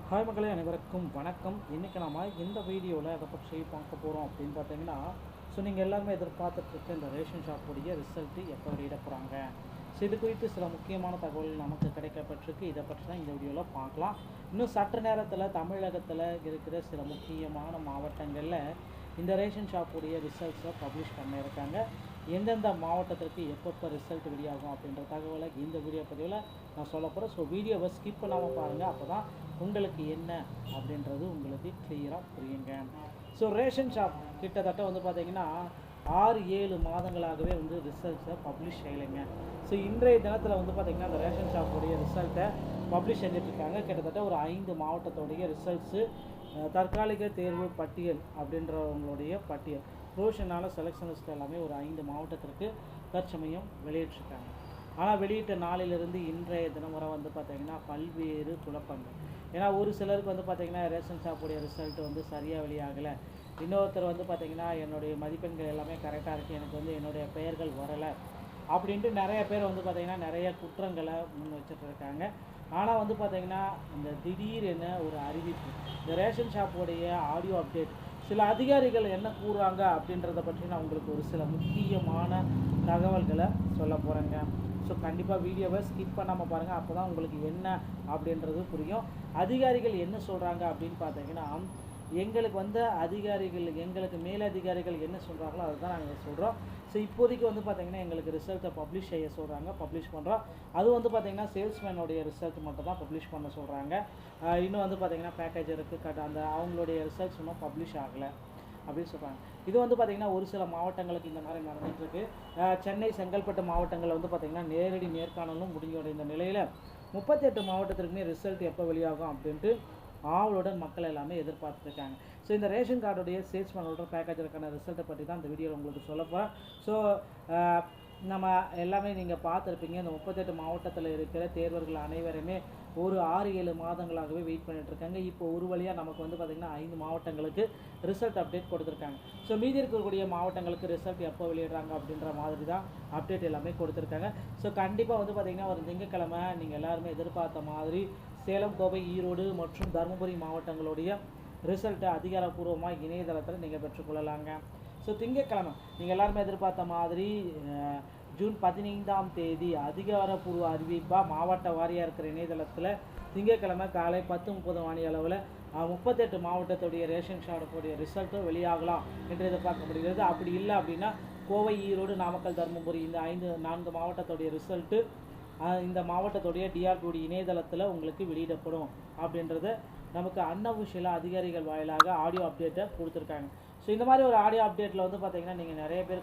Hi மக்களே, அனைவருக்கும் வணக்கம். இன்றைக்கி நம்ம இந்த வீடியோவில் அதை பற்றி பார்க்க போகிறோம் அப்படின்னு பார்த்தீங்கன்னா, நீங்கள் எல்லாருமே எதிர்பார்த்துட்ருக்க இந்த ரேஷன் ஷாப்புடைய ரிசல்ட்டு எப்போ வெளியிட போகிறாங்க. இது குறித்து சில முக்கியமான தகவல் நமக்கு கிடைக்கப்பட்டிருக்கு. இதை பற்றி தான் இந்த வீடியோவில் பார்க்கலாம். இன்னும் சற்று நேரத்தில் தமிழகத்தில் இருக்கிற சில முக்கியமான மாவட்டங்களில் இந்த ரேஷன் ஷாப்புடைய ரிசல்ட்ஸை பப்ளிஷ் பண்ணியிருக்காங்க. எந்தெந்த மாவட்டத்திற்கு எப்பப்போ ரிசல்ட் வெளியாகும் அப்படின்ற தகவலை இந்த வீடியோ பதிவில் நான் சொல்ல போகிறேன். வீடியோவை ஸ்கிப் பண்ணாமல் பாருங்கள். அப்போ தான் உங்களுக்கு என்ன அப்படின்றது உங்களுக்கு கிளியராக புரியுங்க. ரேஷன் ஷாப் கிட்டத்தட்ட பார்த்திங்கன்னா 6-7 மாதங்களாகவே ரிசல்ட்ஸை பப்ளிஷ் செய்யலைங்க. இன்றைய தினத்தில் பார்த்திங்கன்னா அந்த ரேஷன் ஷாப்புடைய ரிசல்ட்டை பப்ளிஷ் செஞ்சிட்ருக்காங்க. கிட்டத்தட்ட ஒரு 5 மாவட்டத்தோடைய ரிசல்ட்ஸு தற்காலிக தேர்வு பட்டியல் அப்படின்றவங்களுடைய பட்டியல் ப்ரொவிஷனல் செலெக்ஷன் லிஸ்ட் எல்லாமே ஒரு 5 மாவட்டத்திற்கு தற்சமயம் வெளியிட்டிருக்காங்க. ஆனால் வெளியிட்ட நாளிலிருந்து இன்றைய தினம் வரை பார்த்திங்கன்னா பல்வேறு குழப்பங்கள். ஏன்னா ஒரு சிலருக்கு பார்த்திங்கன்னா ரேஷன் ஷாப்புடைய ரிசல்ட் சரியாக வெளியாகலை. இன்னொருத்தர் பார்த்திங்கன்னா என்னுடைய மதிப்பெண்கள் எல்லாமே கரெக்டாக இருக்குது, எனக்கு என்னுடைய பெயர்கள் வரலை அப்படின்ட்டு நிறைய பேர் பார்த்திங்கன்னா நிறைய குற்றங்களை முன் வச்சுட்டு இருக்காங்க. ஆனால் பார்த்திங்கன்னா இந்த திடீரென ஒரு அறிவிப்பு, இந்த ரேஷன் ஷாப்புடைய ஆடியோ அப்டேட், சில அதிகாரிகள் என்ன கூறுறாங்க அப்படின்றத பற்றி நான் உங்களுக்கு ஒரு சில முக்கியமான தகவல்களை சொல்ல போகிறேங்க. கண்டிப்பாக வீடியோவை ஸ்கிப் பண்ணாமல் பாருங்கள். அப்போ தான் உங்களுக்கு என்ன அப்படின்றது புரியும். அதிகாரிகள் என்ன சொல்கிறாங்க அப்படின்னு பார்த்தீங்கன்னா, எங்களுக்கு அதிகாரிகள், எங்களுக்கு மேலதிகாரிகள் என்ன சொல்கிறாங்களோ அதை தான் நாங்கள் சொல்கிறோம். இப்போதைக்கு பார்த்திங்கன்னா எங்களுக்கு ரிசல்ட்டை பப்ளிஷ் செய்ய சொல்கிறாங்க, பப்ளிஷ் பண்ணுறோம். அது பார்த்திங்கன்னா சேல்ஸ்மேனுடைய ரிசல்ட் மட்டும் தான் பப்ளிஷ் பண்ண சொல்கிறாங்க. இன்னும் பார்த்திங்கன்னா பேக்கேஜருக்கு அந்த அவங்களுடைய ரிசல்ட்ஸ் இன்னும் பப்ளிஷ் ஆகலை அப்படின்னு சொல்கிறாங்க. இது பார்த்திங்கன்னா ஒரு சில மாவட்டங்களுக்கு இந்த மாதிரி நடந்துகிட்ருக்கு. சென்னை, செங்கல்பட்டு மாவட்டங்களில் பார்த்திங்கன்னா நேரடி நேர்காணலும் முடிஞ்சோட இந்த நிலையில் 38 மாவட்டத்திற்குமே ரிசல்ட் எப்போ வெளியாகும் அப்படின்ட்டு ஆவலுடன் மக்கள் எல்லாமே எதிர்பார்த்துருக்காங்க. இந்த ரேஷன் கார்டுடைய சேல்ஸ்மேனோட பேக்கேஜருக்கான ரிசல்ட்டை பற்றி தான் இந்த வீடியோவில் உங்களுக்கு சொல்ல போகிறேன். நம்ம எல்லாமே நீங்கள் பார்த்துருப்பீங்க. இந்த 38 மாவட்டத்தில் இருக்கிற தேர்வர்கள் அனைவருமே ஒரு 6-7 மாதங்களாகவே வெயிட் பண்ணிகிட்ருக்காங்க. இப்போ ஒரு வழியாக நமக்கு பார்த்திங்கன்னா 5 மாவட்டங்களுக்கு ரிசல்ட் அப்டேட் கொடுத்துருக்காங்க. மீதி இருக்கக்கூடிய மாவட்டங்களுக்கு ரிசல்ட் எப்போ வெளியிடுறாங்க அப்படின்ற மாதிரி தான் அப்டேட் எல்லாமே கொடுத்துருக்காங்க. கண்டிப்பாக பார்த்திங்கன்னா ஒரு திங்கட்கிழமை நீங்கள் எல்லாருமே எதிர்பார்த்த மாதிரி சேலம், கோவை, ஈரோடு மற்றும் தருமபுரி மாவட்டங்களுடைய ரிசல்ட்டை அதிகாரப்பூர்வமாக இணையதளத்தில் நீங்கள் பெற்றுக்கொள்ளலாங்க. திங்கட்கிழமை நீங்கள் எல்லாருமே எதிர்பார்த்த மாதிரி ஜூன் 15ஆம் தேதி அதிகாரப்பூர்வ அறிவிப்பாக மாவட்ட வாரியாக இருக்கிற இணையதளத்தில் திங்கட்கிழமை காலை 10:30 மணி அளவில் 38 மாவட்டத்துடைய ரேஷன் ஷாப்புடைய ரிசல்ட்டும் வெளியாகலாம் என்று எதிர்பார்க்க முடிகிறது. அப்படி இல்லை அப்படின்னா கோவை, ஈரோடு, நாமக்கல், தருமபுரி இந்த 4 மாவட்டத்துடைய ரிசல்ட்டு இந்த மாவட்டத்துடைய டிஆர்பிடி இணையதளத்தில் உங்களுக்கு வெளியிடப்படும் அப்படின்றத நமக்கு அன்அஃபிஷியலாக அதிகாரிகள் வாயிலாக ஆடியோ அப்டேட்டை கொடுத்துருக்காங்க. இந்த மாதிரி ஒரு ஆடியோ அப்டேட்டில் பார்த்திங்கன்னா நீங்கள் நிறைய பேர்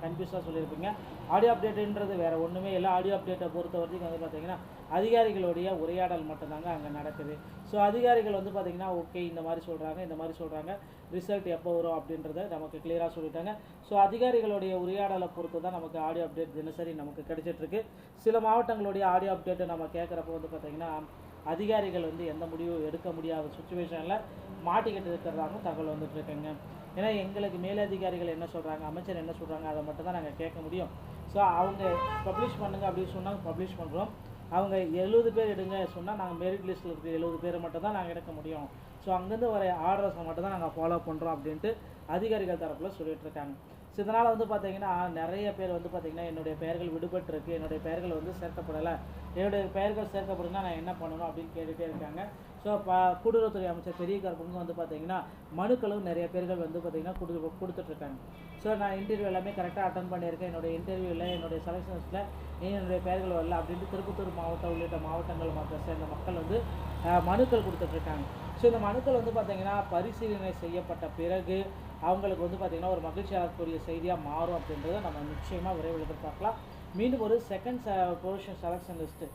கன்ஃபியூஸாக சொல்லியிருப்பீங்க. ஆடியோ அப்டேட்டுன்றது வேறு ஒன்றுமே இல்லை. ஆடியோ அப்டேட்டை பொறுத்த வரைக்கும் பார்த்திங்கன்னா அதிகாரிகளுடைய உரையாடல் மட்டும்தாங்க அங்கே நடக்குது. அதிகாரிகள் பார்த்திங்கன்னா ஓகே இந்த மாதிரி சொல்கிறாங்க, ரிசல்ட் எப்போ வரும் அப்படின்றத நமக்கு கிளியராக சொல்லிட்டாங்க. அதிகாரிகளுடைய உரையாடலை பொறுத்து தான் நமக்கு ஆடியோ அப்டேட் தினசரி நமக்கு கிடைச்சிட்ருக்கு. சில மாவட்டங்களுடைய ஆடியோ அப்டேட்டை நம்ம கேட்குறப்போ பார்த்திங்கன்னா அதிகாரிகள் எந்த முடிவும் எடுக்க முடியாத சுச்சுவேஷனில் மாட்டிக்கிட்டு இருக்கிறதாகவும் தகவல் வந்துட்டுருக்குங்க. ஏன்னா எங்களுக்கு மேலதிகாரிகள் என்ன சொல்கிறாங்க, அமைச்சர் என்ன சொல்கிறாங்க, அதை மட்டும் தான் நாங்கள் கேட்க முடியும். அவங்க பப்ளிஷ் பண்ணுங்கள் அப்படின்னு சொன்னாங்க, பப்ளிஷ் பண்ணுறோம். அவங்க 70 பேர் எடுங்க சொன்னால் நாங்கள் மெரிட் லிஸ்ட்டில் இருக்கிற 70 பேரை மட்டும் தான் நாங்கள் எடுக்க முடியும். அங்கேருந்து வர ஆர்டர்ஸை மட்டும் தான் நாங்கள் ஃபாலோ பண்ணுறோம் அப்படின்ட்டு அதிகாரிகள் தரப்பில் சொல்லிகிட்ருக்காங்க. இதனால் பார்த்திங்கன்னா நிறைய பேர் பார்த்திங்கன்னா என்னுடைய பெயர்கள் விடுபட்டிருக்கு, என்னுடைய பெயர்கள் சேர்க்கப்படலை, என்னுடைய பெயர்கள் சேர்க்கப்படுதுன்னா நான் என்ன பண்ணணும் அப்படின்னு கேட்டுகிட்டே இருக்காங்க. கூட்டுறவுத்துறை அமைச்சர் பெரிய கருப்புங்க பார்த்திங்கன்னா மனுக்களும் நிறைய பேர்கள் பார்த்திங்கன்னா கொடுத்துட்ருக்காங்க. நான் இன்டர்வியூ எல்லாமே கரெக்டாக அட்டன் பண்ணியிருக்கேன், என்னுடைய இன்டர்வியூவில் என்னுடைய செலெக்ஷன்ஸில் என்னுடைய பெயர்கள் வரல அப்படின்ட்டு திருப்பத்தூர் மாவட்டம் உள்ளிட்ட மாவட்டங்கள் சேர்ந்த மக்கள் மனுக்கள் கொடுத்துட்ருக்காங்க. இந்த மனுக்கள் பார்த்திங்கன்னா பரிசீலனை செய்யப்பட்ட பிறகு அவங்களுக்கு பார்த்திங்கன்னா ஒரு மகிழ்ச்சி அளிக்கக்கூடிய செய்தியாக மாறும் அப்படின்றத நம்ம நிச்சயமாக விரைவில் எதிர்பார்க்கலாம். மீண்டும் ஒரு செகண்ட் ப்ரொவிஷனல் செலெக்ஷன் லிஸ்ட்டு,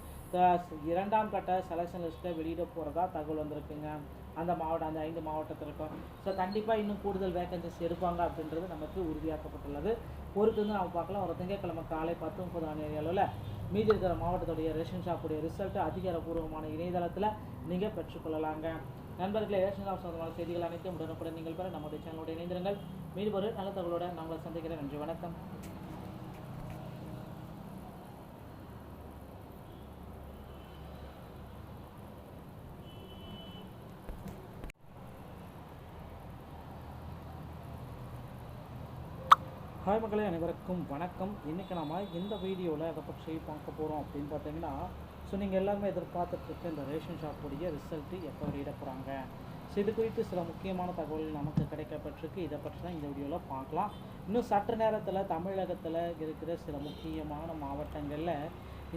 2ஆம் கட்ட செலெக்ஷன் லிஸ்ட்டை வெளியிட போகிறதா தகவல் வந்திருக்குங்க. அந்த 5 மாவட்டத்திற்கும் கண்டிப்பாக இன்னும் கூடுதல் வேகன்சிஸ் எடுப்பாங்க அப்படின்றது நமக்கு உறுதியாக்கப்பட்டுள்ளது. பொறுத்து நம்ம பார்க்கலாம். ஒரு திங்கட்கிழமை காலை 10:30 மணி அளவில் மீதி இருக்கிற மாவட்டத்துடைய ரேஷன் ஷாப்புடைய ரிசல்ட்டு அதிகாரப்பூர்வமான இணையதளத்தில் நீங்கள் பெற்றுக்கொள்ளலாங்க. நண்பர்களே, ரேஷன் ஷாப் சம்பந்தமான செய்திகள் அனைத்தும் உடனுக்குடன் நீங்கள் பெற நம்முடைய சேனலோடு இணைந்திருங்கள். மீண்டும் ஒரு நல்ல தகவலோடு நாங்கள் சந்திக்கிறேன். நன்றி, வணக்கம். ஹாய் மக்களே, அனைவருக்கும் வணக்கம். இன்றைக்கி நம்ம இந்த வீடியோவில் அதை பற்றி பார்க்க போகிறோம் அப்படின்னு பார்த்தீங்கன்னா, நீங்கள் எல்லாருமே எதிர்பார்த்துட்டு இந்த ரேஷன் ஷாப்புடைய ரிசல்ட்டு எப்போ வெளியிட போகிறாங்க. இது குறித்து சில முக்கியமான தகவல்கள் நமக்கு கிடைக்கப்பட்டிருக்கு. இதை பற்றி தான் இந்த வீடியோவில் பார்க்கலாம். இன்னும் சற்று நேரத்தில் தமிழகத்தில் இருக்கிற சில முக்கியமான மாவட்டங்களில்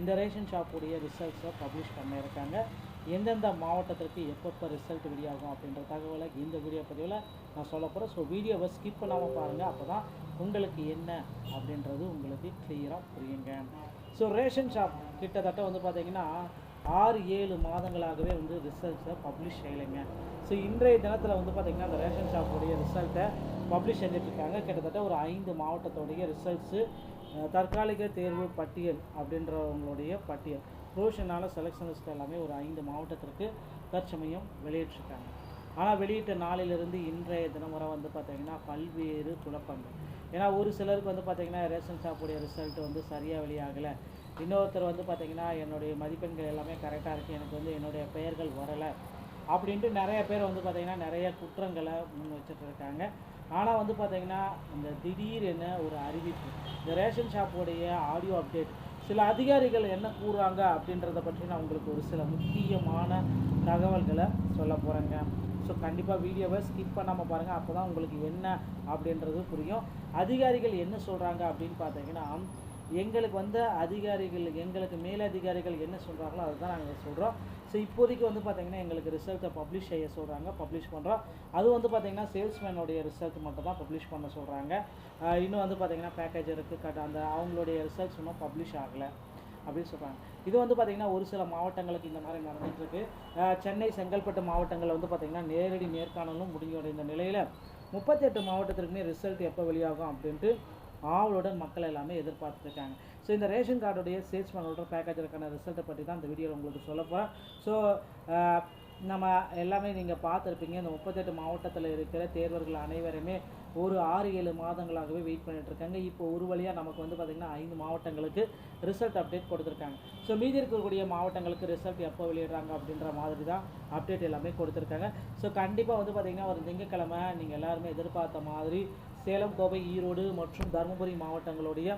இந்த ரேஷன் ஷாப்புடைய ரிசல்ட்ஸை பப்ளிஷ் பண்ணியிருக்காங்க. எந்தெந்த மாவட்டத்திற்கு எப்பப்போ ரிசல்ட் வெளியாகும் அப்படின்ற தகவலை இந்த வீடியோ பதிவில் நான் சொல்ல போகிறேன். ஸோ வீடியோவை ஸ்கிப் பண்ணாமல் பாருங்கள். அப்போ தான் உங்களுக்கு என்ன அப்படின்றது உங்களுக்கு கிளியராக புரியுங்க. ஸோ ரேஷன் ஷாப் கிட்டத்தட்ட பார்த்திங்கன்னா 6-7 மாதங்களாகவே ரிசல்ட்ஸை பப்ளிஷ் செய்யலைங்க. ஸோ இன்றைய தினத்தில் பார்த்திங்கன்னா அந்த ரேஷன் ஷாப்புடைய ரிசல்ட்டை பப்ளிஷ் செஞ்சிட்ருக்காங்க. கிட்டத்தட்ட ஒரு 5 மாவட்டத்தோடைய ரிசல்ட்ஸு தற்காலிக தேர்வு பட்டியல் அப்படின்றவங்களுடைய பட்டியல் ப்ரொவிஷனால செலெக்ஷன் லிஸ்ட் எல்லாமே ஒரு 5 மாவட்டத்திற்கு தற்சமயம் வெளியிட்டிருக்காங்க. ஆனால் வெளியிட்ட நாளிலிருந்து இன்றைய தினம் வரை பார்த்திங்கன்னா பல்வேறு குழப்பங்கள். ஏன்னா ஒரு சிலருக்கு பார்த்திங்கன்னா ரேஷன் ஷாப்புடைய ரிசல்ட் சரியாக வெளியாகலை. இன்னொருத்தர் பார்த்திங்கன்னா என்னுடைய மதிப்பெண்கள் எல்லாமே கரெக்டாக இருக்குது, எனக்கு என்னுடைய பெயர்கள் வரலை அப்படின்ட்டு நிறைய பேர் பார்த்திங்கன்னா நிறைய குற்றங்களை முன் வச்சுட்டு இருக்காங்க. ஆனால் பார்த்திங்கன்னா இந்த திடீரென ஒரு அறிவிப்பு, இந்த ரேஷன் ஷாப்புடைய ஆடியோ அப்டேட், சில அதிகாரிகள் என்ன கூறுறாங்க அப்படின்றத பற்றி நான் உங்களுக்கு ஒரு சில முக்கியமான தகவல்களை சொல்ல போகிறேங்க. ஸோ கண்டிப்பாக வீடியோவை ஸ்கிப் பண்ணாமல் பாருங்கள். அப்போ தான் உங்களுக்கு என்ன அப்படின்றது புரியும். அதிகாரிகள் என்ன சொல்கிறாங்க அப்படின்னு பார்த்தீங்கன்னா, எங்களுக்கு அதிகாரிகள், எங்களுக்கு மேலதிகாரிகள் என்ன சொல்கிறாங்களோ அதை தான் நாங்கள் சொல்கிறோம். ஸோ இப்போதைக்கு பார்த்திங்கன்னா எங்களுக்கு ரிசல்ட்டை பப்ளிஷ் செய்ய சொல்கிறாங்க, பப்ளிஷ் பண்ணுறோம். அது பார்த்திங்கன்னா சேல்ஸ்மேனுடைய ரிசல்ட் மட்டும் தான் பப்ளிஷ் பண்ண சொல்கிறாங்க. இன்னும் பார்த்திங்கன்னா பேக்கேஜருக்கு அந்த அவங்களுடைய ரிசல்ட்ஸ் இன்னும் பப்ளிஷ் ஆகலை அப்படின்னு சொல்கிறாங்க. இது பார்த்திங்கன்னா ஒரு சில மாவட்டங்களுக்கு இந்த மாதிரி நடந்துகிட்ருக்கு. சென்னை, செங்கல்பட்டு மாவட்டங்களில் பார்த்திங்கன்னா நேரடி நேர்காணலும் முடிஞ்ச நிலையில் 38 மாவட்டத்திற்குமே ரிசல்ட் எப்போ வெளியாகும் அப்படின்ட்டு ஆவலுடன் மக்கள் எல்லாமே எதிர்பார்த்துருக்காங்க. ஸோ இந்த ரேஷன் கார்டுடைய சேல்ஸ்மேனோட பேக்கேஜருக்கான ரிசல்ட்டை பற்றி தான் இந்த வீடியோவில் உங்களுக்கு சொல்ல போகிறேன். ஸோ நம்ம எல்லாமே நீங்கள் பார்த்துருப்பீங்க, இந்த 38 மாவட்டத்தில் இருக்கிற தேர்வர்கள் அனைவருமே ஒரு 6-7 மாதங்களாகவே வெயிட் பண்ணிகிட்ருக்காங்க. இப்போ ஒரு வழியாக நமக்கு பார்த்திங்கன்னா 5 மாவட்டங்களுக்கு ரிசல்ட் அப்டேட் கொடுத்துருக்காங்க. ஸோ மீதி இருக்கக்கூடிய மாவட்டங்களுக்கு ரிசல்ட் எப்போ வெளியிடுறாங்க அப்படின்ற மாதிரி தான் அப்டேட் எல்லாமே கொடுத்துருக்காங்க. ஸோ கண்டிப்பாக பார்த்திங்கன்னா ஒரு திங்கட்கிழமை நீங்கள் எல்லாருமே எதிர்பார்த்த மாதிரி சேலம், கோவை, ஈரோடு மற்றும் தருமபுரி மாவட்டங்களுடைய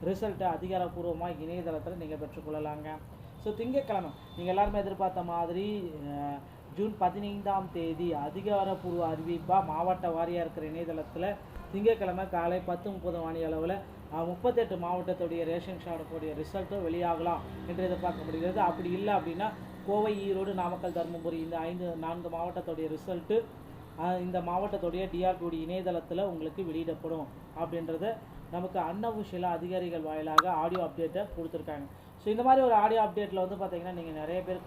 ரிசல்ட்டை அதிகாரப்பூர்வமாக இணையதளத்தில் நீங்கள் பெற்றுக்கொள்ளலாங்க. ஸோ திங்கட்கிழமை நீங்கள் எல்லாருமே எதிர்பார்த்த மாதிரி ஜூன் 15ஆம் தேதி அதிகாரப்பூர்வ அறிவிப்பாக மாவட்ட வாரியாக இருக்கிற இணையதளத்தில் திங்கட்கிழமை காலை 10:30 மணி அளவில் 38 மாவட்டத்துடைய ரேஷன் ஷாப்புடைய ரிசல்ட்டும் வெளியாகலாம் என்று எதிர்பார்க்க முடிகிறது. அப்படி இல்லை அப்படின்னா கோவை, ஈரோடு, நாமக்கல், தருமபுரி இந்த 4 மாவட்டத்துடைய ரிசல்ட்டு இந்த மாவட்டத்துடைய டிஆர்பியோட இணையதளத்தில் உங்களுக்கு வெளியிடப்படும் அப்படின்றத நமக்கு அன்அஃபிஷியலாக அதிகாரிகள் வாயிலாக ஆடியோ அப்டேட்டை கொடுத்துருக்காங்க. ஸோ இந்த மாதிரி ஒரு ஆடியோ அப்டேட்டில் பார்த்திங்கன்னா நீங்கள் நிறைய பேர்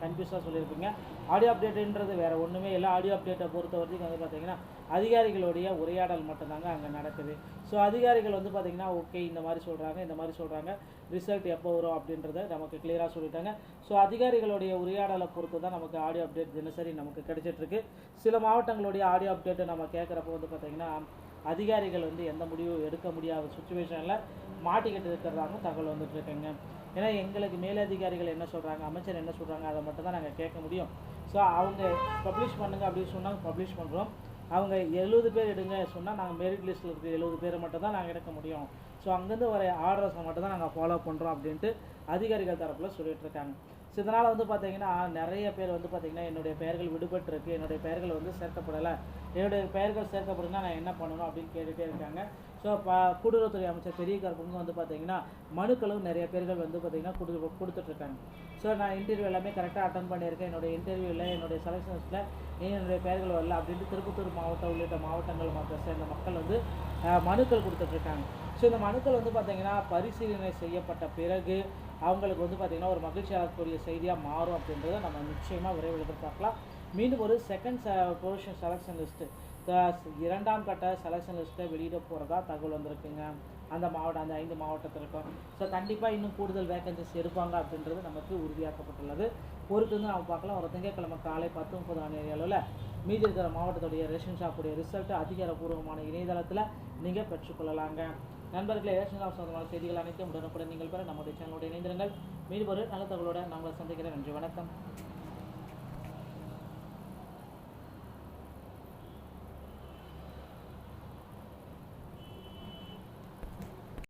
கன்ஃபியூஸாக சொல்லியிருப்பீங்க. ஆடியோ அப்டேட்டுன்றது வேறு ஒன்றுமே இல்லை. ஆடியோ அப்டேட்டை பொறுத்த வரைக்கும் பார்த்திங்கன்னா அதிகாரிகளுடைய உரையாடல் மட்டும்தாங்க அங்கே நடக்குது. ஸோ அதிகாரிகள் பார்த்திங்கன்னா ஓகே இந்த மாதிரி சொல்கிறாங்க ரிசல்ட் எப்போ வரும் அப்படின்றத நமக்கு கிளியராக சொல்லிட்டாங்க. ஸோ அதிகாரிகளுடைய உரையாடலை பொறுத்து தான் நமக்கு ஆடியோ அப்டேட் தினசரி நமக்கு கிடைச்சிட்ருக்கு. சில மாவட்டங்களுடைய ஆடியோ அப்டேட்டை நம்ம கேட்குறப்போ பார்த்திங்கன்னா அதிகாரிகள் எந்த முடிவும் எடுக்க முடியாத சுச்சுவேஷனில் மாட்டிக்கிட்டு இருக்கிறதாகவும் தகவல் வந்துட்டுருக்குங்க. ஏன்னா எங்களுக்கு மேலதிகாரிகள் என்ன சொல்கிறாங்க, அமைச்சர் என்ன சொல்கிறாங்க அதை மட்டும் தான் நாங்கள் கேட்க முடியும். ஸோ அவங்க பப்ளிஷ் பண்ணுங்கள் அப்படின்னு சொன்னாங்க, பப்ளிஷ் பண்ணுறோம். அவங்க 70 பேர் எடுங்க சொன்னால் நாங்கள் மெரிட் லிஸ்ட்டில் இருக்கிற 70 பேரை மட்டும் தான் நாங்கள் எடுக்க முடியும். ஸோ அங்கேருந்து வர ஆர்டர்ஸை மட்டும் தான் நாங்கள் ஃபாலோ பண்ணுறோம் அப்படின்ட்டு அதிகாரிகள் தரப்பில் சொல்லிகிட்ருக்காங்க. ஸோ இதனால் பார்த்திங்கன்னா நிறைய பேர் பார்த்திங்கன்னா என்னுடைய பெயர்கள் விடுபட்டுருக்கு, என்னுடைய பெயர்கள் சேர்க்கப்படலை, என்னுடைய பெயர்கள் சேர்க்கப்படுதுன்னா நான் என்ன பண்ணணும் அப்படின்னு கேட்டுகிட்டே இருக்காங்க. ஸோ கூட்டுறவுத்துறை அமைச்சர் பெரிய கருப்புங்க பார்த்திங்கன்னா மனுக்களும் நிறைய பேர்கள் பார்த்திங்கன்னா கொடுத்துட்ருக்காங்க. ஸோ நான் இன்டர்வியூ எல்லாமே கரெக்டாக அட்டன் பண்ணியிருக்கேன், என்னுடைய இன்டர்வியூவில் என்னுடைய செலெக்ஷன்ஸில் என்னுடைய பெயர்கள் வரல அப்படின்ட்டு திருப்பத்தூர் மாவட்டம் உள்ளிட்ட மாவட்டங்கள் மற்ற சேர்ந்த மக்கள் மனுக்கள் கொடுத்துட்ருக்காங்க. ஸோ இந்த மனுக்கள் பார்த்திங்கன்னா பரிசீலனை செய்யப்பட்ட பிறகு அவங்களுக்கு பார்த்திங்கன்னா ஒரு மகிழ்ச்சி அளிக்கக்கூடிய செய்தியாக மாறும் அப்படின்றத நம்ம நிச்சயமாக விரைவில் எதிர்பார்க்கலாம். மீண்டும் ஒரு செகண்ட் ப்ரொவிஷன் செலெக்ஷன் லிஸ்ட்டு, 2ஆம் கட்ட செலெக்ஷன் லிஸ்ட்டை வெளியிட போகிறதா தகவல் வந்திருக்குங்க அந்த 5 மாவட்டத்திற்கும். ஸோ கண்டிப்பாக இன்னும் கூடுதல் வேகன்சிஸ் எடுப்பாங்க அப்படின்றது நமக்கு உறுதியாக்கப்பட்டுள்ளது. பொறுத்து நம்ம பார்க்கலாம். ஒரு திங்கட்கிழமை காலை 10:30 மணி அளவில் மீதி இருக்கிற மாவட்டத்துடைய ரேஷன் ஷாப்புடைய ரிசல்ட்டு அதிகாரப்பூர்வமான இணையதளத்தில் நீங்கள் பெற்றுக்கொள்ளலாங்க. நண்பர்களே, ரேஷன் ஷாப் சம்பந்தமான செய்திகள் அனைத்தும் உடனுக்குடன் நீங்கள் பெற நம்முடைய சேனலோடு இணைந்திருங்கள். மீண்டும் ஒரு நல்ல தகவலோடு நாங்கள் சந்திக்கிறேன். நன்றி, வணக்கம்.